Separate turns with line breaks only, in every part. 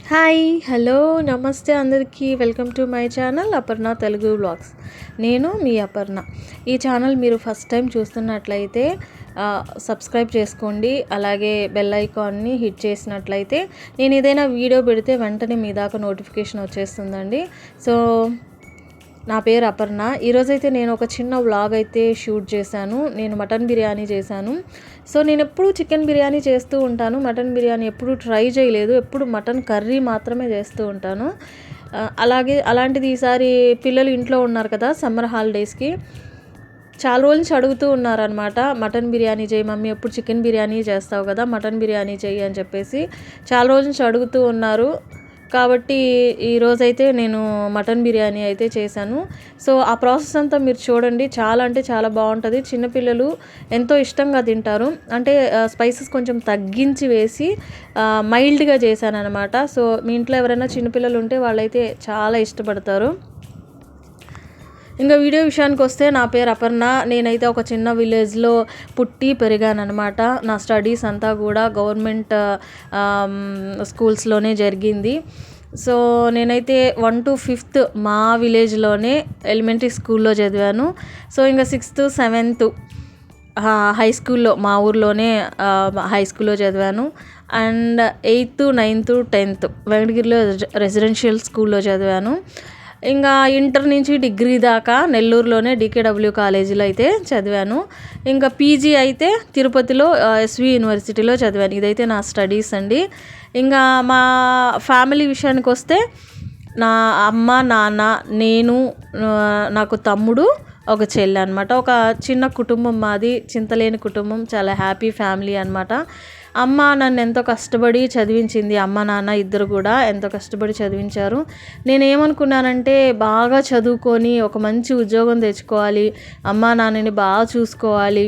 Hi hello నమస్తే అందరికీ welcome to my channel Aparna Telugu vlogs. నేను మీ అపర్ణ. ఈ ఛానల్ మీరు ఫస్ట్ టైం చూస్తున్నట్లయితే సబ్స్క్రైబ్ చేసుకోండి. అలాగే బెల్ ఐకాన్ని హిట్ చేసినట్లయితే నేను ఏదైనా వీడియో పెడితే వెంటనే మీ దాకా నోటిఫికేషన్ వచ్చేస్తుందండి. సో నా పేరు అపర్ణ. ఈరోజైతే నేను ఒక చిన్న వ్లాగ్ అయితే షూట్ చేశాను. నేను మటన్ బిర్యానీ చేశాను. సో నేను ఎప్పుడు చికెన్ బిర్యానీ చేస్తూ ఉంటాను, మటన్ బిర్యానీ ఎప్పుడు ట్రై చేయలేదు. ఎప్పుడు మటన్ కర్రీ మాత్రమే చేస్తూ ఉంటాను. అలాంటిది ఈసారి పిల్లలు ఇంట్లో ఉన్నారు కదా, సమ్మర్ హాలిడేస్కి చాలా రోజుల నుంచి అడుగుతూ ఉన్నారనమాట, మటన్ బిర్యానీ చేయి మమ్మీ, ఎప్పుడు చికెన్ బిర్యానీ చేస్తావు కదా, మటన్ బిర్యానీ చేయి అని చెప్పేసి చాలా రోజుల నుంచి అడుగుతూ ఉన్నారు. కాబట్టి ఈరోజైతే నేను మటన్ బిర్యానీ అయితే చేశాను. సో ఆ ప్రాసెస్ అంతా మీరు చూడండి. చాలా అంటే చాలా బాగుంటుంది. చిన్నపిల్లలు ఎంతో ఇష్టంగా తింటారు. అంటే స్పైసెస్ కొంచెం తగ్గించి వేసి మైల్డ్గా చేశాను అనమాట. సో మీ ఇంట్లో ఎవరైనా చిన్నపిల్లలు ఉంటే వాళ్ళైతే చాలా ఇష్టపడతారు. ఇంకా వీడియో విషయానికి వస్తే, నా పేరు అపర్ణ. నేనైతే ఒక చిన్న విలేజ్లో పుట్టి పెరిగాను అనమాట. నా స్టడీస్ అంతా కూడా గవర్నమెంట్ స్కూల్స్లోనే జరిగింది. సో నేనైతే 1 to 5th మా విలేజ్లోనే ఎలిమెంటరీ స్కూల్లో చదివాను. సో ఇంకా 6th 7th హై స్కూల్లో మా ఊర్లోనే హై స్కూల్లో చదివాను. అండ్ 8th 9th 10th వెంకటగిరిలో రెసిడెన్షియల్ స్కూల్లో చదివాను. ఇంకా ఇంటర్ నుంచి డిగ్రీ దాకా నెల్లూరులోనే DKW కాలేజీలో అయితే చదివాను. ఇంకా పీజీ అయితే తిరుపతిలో SV యూనివర్సిటీలో చదివాను. ఇదైతే నా స్టడీస్ అండి. ఇంకా మా ఫ్యామిలీ విషయానికి వస్తే, నా అమ్మ నాన్న, నేను, నాకు తమ్ముడు, ఒక చెల్లి అనమాట. ఒక చిన్న కుటుంబం మాది, చింతలేని కుటుంబం, చాలా హ్యాపీ ఫ్యామిలీ అనమాట. అమ్మ నన్ను ఎంతో కష్టపడి చదివించింది. అమ్మ నాన్న ఇద్దరు కూడా ఎంతో కష్టపడి చదివించారు. నేనేమనుకున్నానంటే, బాగా చదువుకొని ఒక మంచి ఉద్యోగం తెచ్చుకోవాలి, అమ్మ నాన్నని బాగా చూసుకోవాలి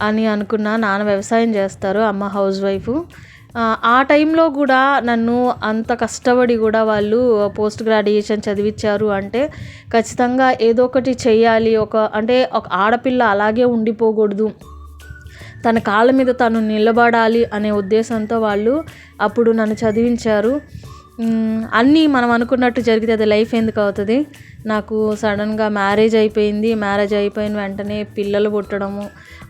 అని అనుకున్నా. నాన్న వ్యవసాయం చేస్తారు, అమ్మ హౌస్ వైఫ్. ఆ టైంలో కూడా నన్ను అంత కష్టపడి కూడా వాళ్ళు పోస్ట్ గ్రాడ్యుయేషన్ చదివించారు అంటే ఖచ్చితంగా ఏదో ఒకటి చెయ్యాలి. ఒక ఆడపిల్ల అలాగే ఉండిపోకూడదు, తన కాళ్ళ మీద తను నిలబడాలి అనే ఉద్దేశంతో వాళ్ళు అప్పుడు నన్ను చదివించారు. అన్నీ మనం అనుకున్నట్టు జరిగితే అది లైఫ్ ఎందుకు అవుతుంది. నాకు సడన్గా మ్యారేజ్ అయిపోయింది. మ్యారేజ్ అయిపోయిన వెంటనే పిల్లలు పుట్టడము,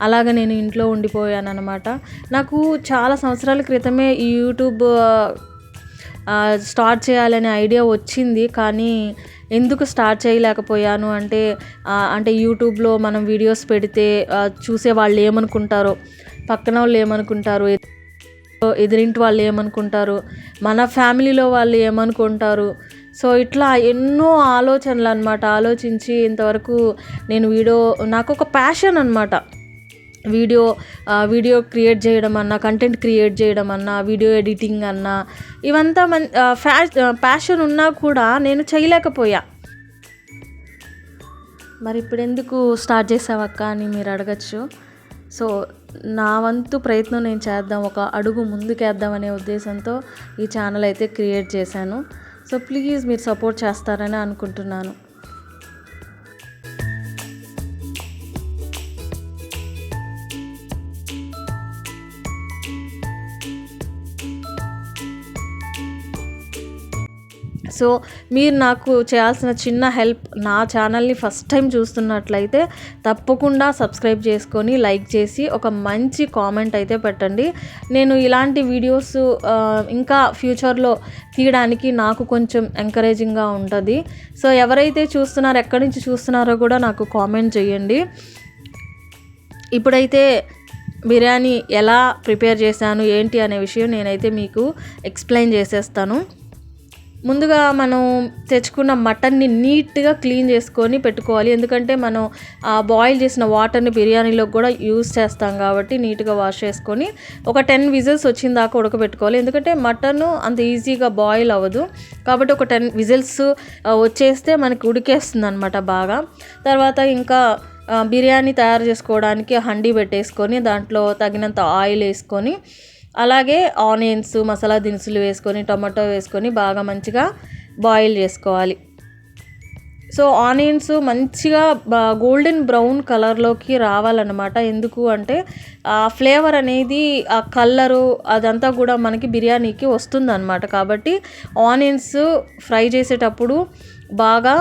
అలాగ నేను ఇంట్లో ఉండిపోయాను అనమాట. నాకు చాలా సంవత్సరాల క్రితమే ఈ యూట్యూబ్ స్టార్ట్ చేయాలనే ఐడియా వచ్చింది. కానీ ఎందుకు స్టార్ట్ చేయలేకపోయాను అంటే యూట్యూబ్లో మనం వీడియోస్ పెడితే చూసే వాళ్ళు ఏమనుకుంటారో, పక్కన వాళ్ళు ఏమనుకుంటారు, ఎదురింటి వాళ్ళు ఏమనుకుంటారు, మన ఫ్యామిలీలో వాళ్ళు ఏమనుకుంటారు. సో ఇట్లా ఎన్నో ఆలోచనలు అనమాట. ఆలోచించి ఇంతవరకు నేను నాకు ఒక ప్యాషన్ అనమాట. వీడియో క్రియేట్ చేయడం అన్నా, కంటెంట్ క్రియేట్ చేయడం అన్నా, వీడియో ఎడిటింగ్ అన్నా, ఇవంతా ప్యాషన్ ఉన్నా కూడా నేను చేయలేకపోయా. మరి ఇప్పుడు ఎందుకు స్టార్ట్ చేసావక్క అని మీరు అడగచ్చు. సో నా వంతు ప్రయత్నం నేను చేద్దాం, ఒక అడుగు ముందుకేద్దాం అనే ఉద్దేశంతో ఈ ఛానల్ అయితే క్రియేట్ చేశాను. సో ప్లీజ్ మీరు సపోర్ట్ చేస్తారని అనుకుంటున్నాను. సో మీరు నాకు చేయాల్సిన చిన్న హెల్ప్, నా ఛానల్ని ఫస్ట్ టైం చూస్తున్నట్లయితే తప్పకుండా సబ్స్క్రైబ్ చేసుకొని లైక్ చేసి ఒక మంచి కామెంట్ అయితే పెట్టండి. నేను ఇలాంటి వీడియోస్ ఇంకా ఫ్యూచర్లో తీయడానికి నాకు కొంచెం ఎంకరేజింగ్గా ఉంటుంది. సో ఎవరైతే చూస్తున్నారో, ఎక్కడి నుంచి చూస్తున్నారో కూడా నాకు కామెంట్ చేయండి. ఇప్పుడైతే బిర్యానీ ఎలా ప్రిపేర్ చేశాను ఏంటి అనే విషయం నేనైతే మీకు ఎక్స్ప్లెయిన్ చేసేస్తాను. ముందుగా మనం తెచ్చుకున్న మటన్ని నీట్గా క్లీన్ చేసుకొని పెట్టుకోవాలి. ఎందుకంటే మనం బాయిల్ చేసిన వాటర్ని బిర్యానీలో కూడా యూజ్ చేస్తాం కాబట్టి నీట్గా వాష్ చేసుకొని ఒక 10 విజిల్స్ వచ్చిన దాకా ఉడకబెట్టుకోవాలి. ఎందుకంటే మటన్ అంత ఈజీగా బాయిల్ అవ్వదు కాబట్టి ఒక 10 విజిల్స్ వచ్చేస్తే మనకి ఉడికేస్తుంది అనమాట బాగా. తర్వాత ఇంకా బిర్యానీ తయారు చేసుకోవడానికి హండీ పెట్టేసుకొని దాంట్లో తగినంత ఆయిల్ వేసుకొని, అలాగే ఆనియన్స్, మసాలా దినుసులు వేసుకొని, టమాటో వేసుకొని బాగా మంచిగా బాయిల్ చేసుకోవాలి. సో ఆనియన్స్ మంచిగా గోల్డెన్ బ్రౌన్ కలర్లోకి రావాలన్నమాట. ఎందుకు అంటే ఆ ఫ్లేవర్ అనేది, ఆ కలరు అదంతా కూడా మనకి బిర్యానీకి వస్తుందన్నమాట. కాబట్టి ఆనియన్స్ ఫ్రై చేసేటప్పుడు బాగా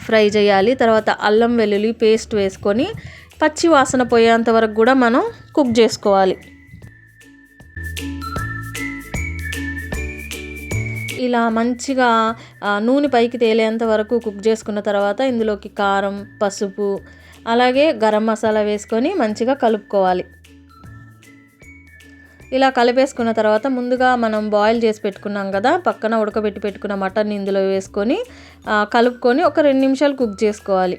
ఫ్రై చేయాలి. తర్వాత అల్లం వెల్లుల్లి పేస్ట్ వేసుకొని పచ్చి వాసన పోయేంత వరకు కూడా మనం కుక్ చేసుకోవాలి. ఇలా మంచిగా నూనె పైకి తేలేంత వరకు కుక్ చేసుకున్న తర్వాత ఇందులోకి కారం, పసుపు, అలాగే గరం మసాలా వేసుకొని మంచిగా కలుపుకోవాలి. ఇలా కలిపేసుకున్న తర్వాత ముందుగా మనం బాయిల్ చేసి పెట్టుకున్నాం కదా, పక్కన ఉడకబెట్టి పెట్టుకున్న మటన్ ఇందులో వేసుకొని కలుపుకొని ఒక 2 నిమిషాలు కుక్ చేసుకోవాలి.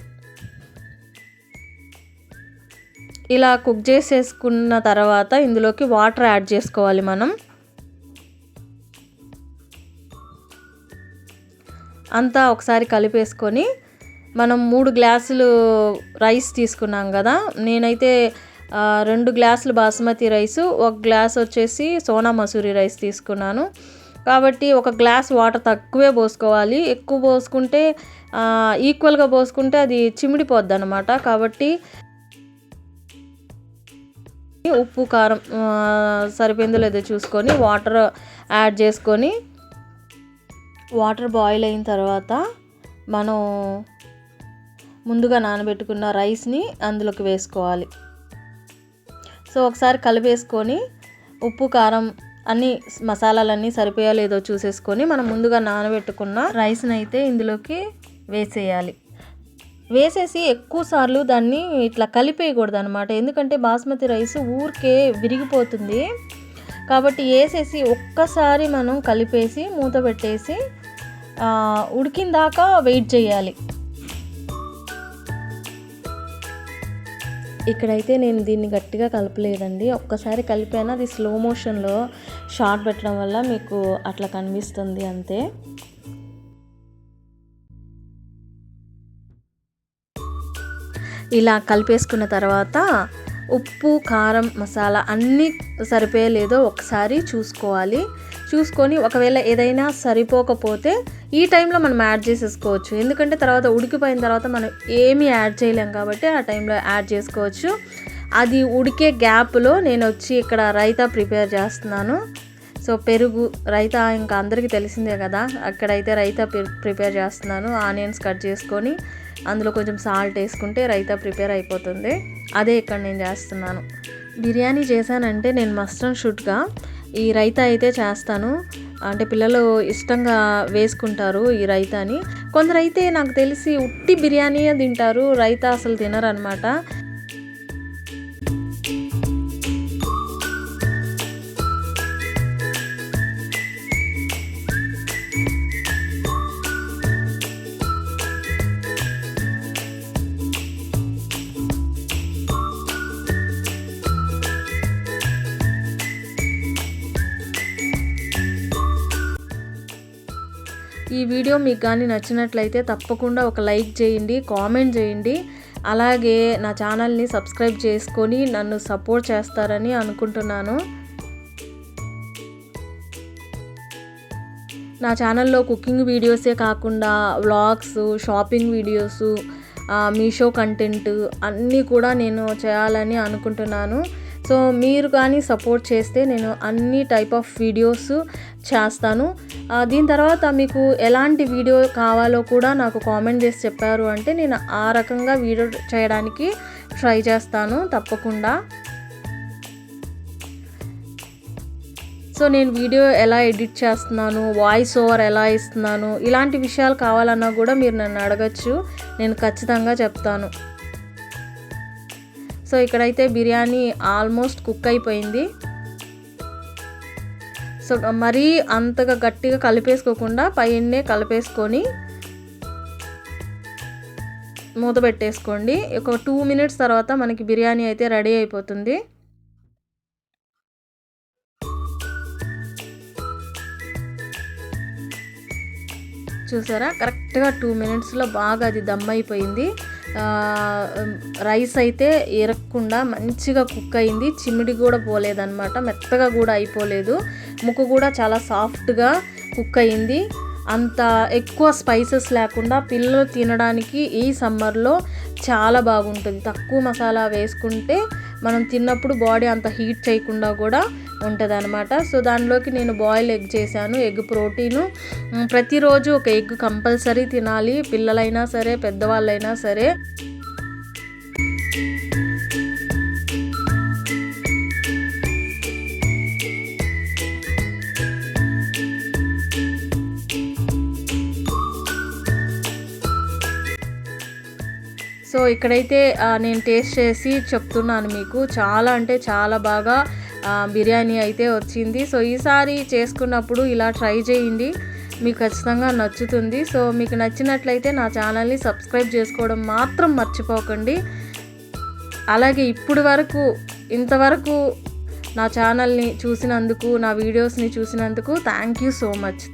ఇలా కుక్ చేసేసుకున్న తర్వాత ఇందులోకి వాటర్ యాడ్ చేసుకోవాలి. మనం అంతా ఒకసారి కలిపేసుకొని మనం 3 గ్లాసులు రైస్ తీసుకున్నాం కదా, నేనైతే 2 గ్లాసులు బాస్మతి రైసు, 1 గ్లాస్ వచ్చేసి సోనా మసూరి రైస్ తీసుకున్నాను. కాబట్టి 1 గ్లాస్ వాటర్ తక్కువే పోసుకోవాలి. ఎక్కువ పోసుకుంటే ఈక్వల్గా పోసుకుంటే అది చిమిడిపోద్ది అనమాట. కాబట్టి ఉప్పు కారం సరిపోయిందో లేదో చూసుకొని వాటర్ యాడ్ చేసుకొని, వాటర్ బాయిల్ అయిన తర్వాత మనం ముందుగా నానబెట్టుకున్న రైస్ని అందులోకి వేసుకోవాలి. సో ఒకసారి కలిపేసుకొని ఉప్పు కారం అన్ని మసాలాలన్నీ సరిపోయా లేదో చూసేసుకొని మనం ముందుగా నానబెట్టుకున్న రైస్ని అయితే ఇందులోకి వేసేయాలి. వేసేసి ఎక్కువ సార్లు దాన్ని ఇట్లా కలిపేయకూడదు అనమాట. ఎందుకంటే బాస్మతి రైస్ ఊరికే విరిగిపోతుంది. కాబట్టి వేసేసి ఒక్కసారి మనం కలిపేసి మూత పెట్టేసి ఉడికిన దాకా వెయిట్ చేయాలి. ఇక్కడైతే నేను దీన్ని గట్టిగా కలపలేదండి, ఒక్కసారి కలిపాను. అది స్లో మోషన్లో షార్ట్ పెట్టడం వల్ల మీకు అట్లా కనిపిస్తుంది అంతే. ఇలా కలిపేసుకున్న తర్వాత ఉప్పు కారం మసాలా అన్నీ సరిపోయలేదో ఒకసారి చూసుకోవాలి. చూసుకొని ఒకవేళ ఏదైనా సరిపోకపోతే ఈ టైంలో మనం యాడ్ చేసేసుకోవచ్చు. ఎందుకంటే తర్వాత ఉడికిపోయిన తర్వాత మనం ఏమీ యాడ్ చేయలేం కాబట్టి ఆ టైంలో యాడ్ చేసుకోవచ్చు. అది ఉడికే గ్యాప్లో నేను వచ్చి ఇక్కడ రైతా ప్రిపేర్ చేస్తున్నాను. సో పెరుగు రైతా ఇంకా అందరికీ తెలిసిందే కదా, అక్కడైతే రైతా ప్రిపేర్ చేస్తున్నాను. ఆనియన్స్ కట్ చేసుకొని అందులో కొంచెం సాల్ట్ వేసుకుంటే రైతా ప్రిపేర్ అయిపోతుంది. అదే ఇక్కడ నేను చేస్తున్నాను. బిర్యానీ చేశానంటే నేను మస్ట్ అండ్ షుడ్గా ఈ రైతా అయితే చేస్తాను. అంటే పిల్లలు ఇష్టంగా వేసుకుంటారు ఈ రైతాని. కొందరైతే నాకు తెలిసి ఉట్టి బిర్యానీయే తింటారు, రైతా అసలు తినరు అనమాట. ఈ వీడియో మీకు కానీ నచ్చినట్లయితే తప్పకుండా ఒక లైక్ చేయండి, కామెంట్ చేయండి. అలాగే నా ఛానల్ని సబ్స్క్రైబ్ చేసుకొని నన్ను సపోర్ట్ చేస్తారని అనుకుంటున్నాను. నా ఛానల్లో కుకింగ్ వీడియోసే కాకుండా vlogs, shopping videos, Meesho content అన్నీ కూడా నేను చేయాలని అనుకుంటున్నాను. సో మీరు కానీ సపోర్ట్ చేస్తే నేను అన్ని టైప్ ఆఫ్ వీడియోస్ చేస్తాను. దీని తర్వాత మీకు ఎలాంటి వీడియో కావాలో కూడా నాకు కామెంట్ చేసి చెప్పారు అంటే నేను ఆ రకంగా వీడియో చేయడానికి ట్రై చేస్తాను తప్పకుండా. సో నేను వీడియో ఎలా ఎడిట్ చేస్తున్నాను, వాయిస్ ఓవర్ ఎలా ఇస్తున్నాను, ఇలాంటి విషయాలు కావాలన్నా కూడా మీరు నన్ను అడగచ్చు, నేను ఖచ్చితంగా చెప్తాను. సో ఇక్కడైతే బిర్యానీ ఆల్మోస్ట్ కుక్ అయిపోయింది. సో మరీ అంతగా గట్టిగా కలిపేసుకోకుండా పైనే కలిపేసుకొని మూత పెట్టేసుకోండి. ఒక 2 మినిట్స్ తర్వాత మనకి బిర్యానీ అయితే రెడీ అయిపోతుంది. చూసారా, కరెక్ట్గా 2 మినిట్స్లో బాగా అది దమ్ అయిపోయింది. రైస్ అయితే ఎరగకుండా మంచిగా కుక్ అయింది, చిమిడి కూడా పోలేదన్నమాట, మెత్తగా కూడా అయిపోలేదు, ముక్క కూడా చాలా సాఫ్ట్గా కుక్ అయింది. అంత ఎక్కువ స్పైసెస్ లేకుండా పిల్లలు తినడానికి ఈ సమ్మర్లో చాలా బాగుంటుంది. తక్కువ మసాలా వేసుకుంటే మనం తిన్నప్పుడు బాడీ అంత హీట్ చేయకుండా కూడా ఉంటుంది అనమాట. సో దానిలోకి నేను బాయిల్ ఎగ్ చేశాను. ఎగ్ ప్రోటీను, ప్రతిరోజు ఒక ఎగ్ కంపల్సరీ తినాలి, పిల్లలైనా సరే పెద్దవాళ్ళైనా సరే. సో ఇక్కడైతే నేను టేస్ట్ చేసి చెప్తున్నాను మీకు. చాలా అంటే చాలా బాగా బిర్యానీ అయితే వచ్చింది. సో ఈసారి చేసుకున్నప్పుడు ఇలా ట్రై చేయండి, మీకు ఖచ్చితంగా నచ్చుతుంది. సో మీకు నచ్చినట్లయితే నా ఛానల్ని సబ్స్క్రైబ్ చేసుకోవడం మాత్రం మర్చిపోకండి. అలాగే ఇంతవరకు నా ఛానల్ని చూసినందుకు, నా వీడియోస్ని చూసినందుకు థ్యాంక్ యూ సో మచ్.